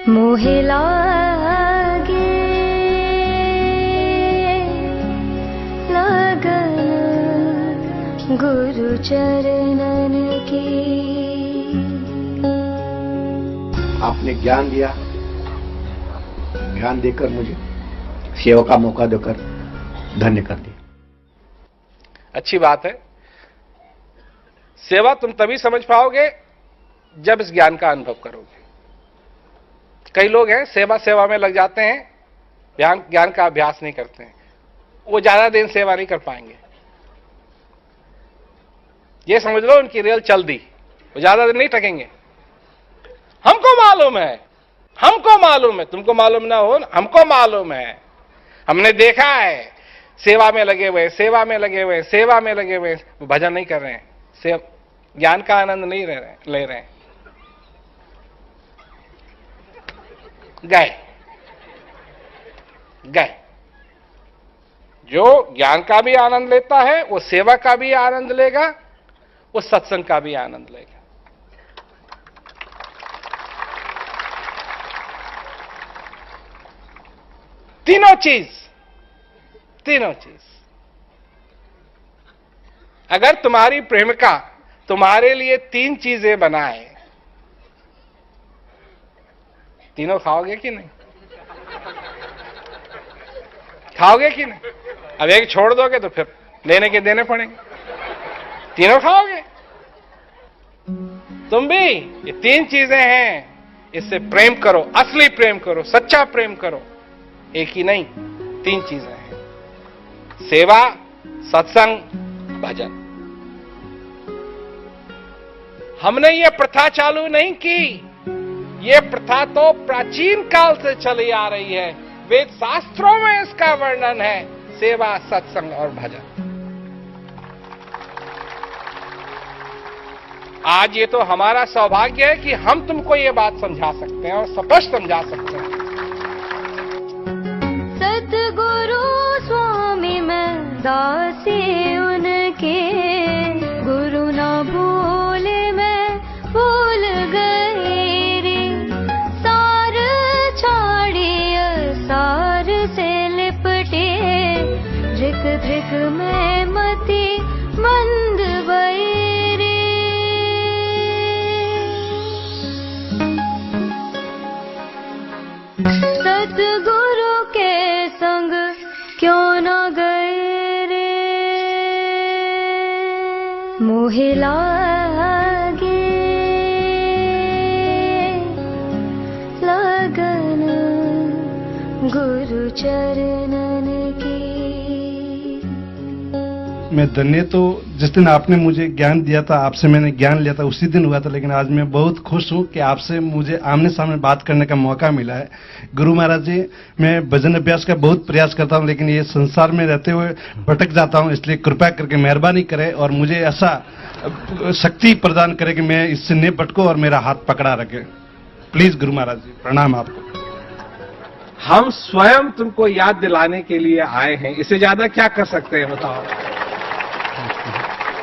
मोहे लागे लगन गुरु चरणन की। आपने ज्ञान दिया, ज्ञान देकर मुझे सेवा का मौका देकर धन्य कर दिया। अच्छी बात है। सेवा तुम तभी समझ पाओगे जब इस ज्ञान का अनुभव करोगे। कई लोग हैं सेवा में लग जाते हैं, ज्ञान का अभ्यास नहीं करते हैं, वो ज्यादा दिन सेवा नहीं कर पाएंगे। ये समझ लो उनकी रेल चल दी, वो ज्यादा दिन नहीं टकेंगे। हमको मालूम है, तुमको मालूम ना हो, हमको मालूम है। हमने देखा है सेवा में लगे हुए, वो भजन नहीं कर रहे हैं, ज्ञान का आनंद नहीं ले रहे हैं। गए। जो ज्ञान का भी आनंद लेता है वो सेवा का भी आनंद लेगा, वो सत्संग का भी आनंद लेगा। तीनों चीज। अगर तुम्हारी प्रेमिका तुम्हारे लिए 3 चीजें बनाए, तीनों खाओगे कि नहीं? खाओगे कि नहीं? अब एक छोड़ दोगे तो फिर लेने के देने पड़ेंगे। तीनों खाओगे तुम भी। ये 3 चीजें हैं, इससे प्रेम करो, असली प्रेम करो, सच्चा प्रेम करो। एक ही नहीं, 3 चीजें हैं, सेवा, सत्संग, भजन। हमने ये प्रथा चालू नहीं की, ये प्रथा तो प्राचीन काल से चली आ रही है। वेद शास्त्रों में इसका वर्णन है, सेवा, सत्संग और भजन। आज ये तो हमारा सौभाग्य है कि हम तुमको ये बात समझा सकते हैं और स्पष्ट समझा सकते हैं। सतगुरु स्वामी मैं दासी उनके, गुरु ना भूले मैं भूल गई रे। सार छाड़िए सार से लिपटे, धिक में मति मंद बई रे। सतगुरु के संग क्यों न गए रे। मोहे लागे लगन गुरु चरणन की। मैं धन्य तो जिस दिन आपने मुझे ज्ञान दिया था, आपसे मैंने ज्ञान लिया था, उसी दिन हुआ था। लेकिन आज मैं बहुत खुश हूं कि आपसे मुझे आमने सामने बात करने का मौका मिला है। गुरु महाराज जी, मैं भजन अभ्यास का बहुत प्रयास करता हूं, लेकिन ये संसार में रहते हुए भटक जाता हूं। इसलिए कृपया करके मेहरबानी करें और मुझे ऐसा शक्ति प्रदान करें कि मैं इससे नहीं भटकूं और मेरा हाथ पकड़ा रखे। प्लीज गुरु महाराज जी, प्रणाम आपको। हम स्वयं तुमको याद दिलाने के लिए आए हैं, इससे ज्यादा क्या कर सकते हैं बताओ।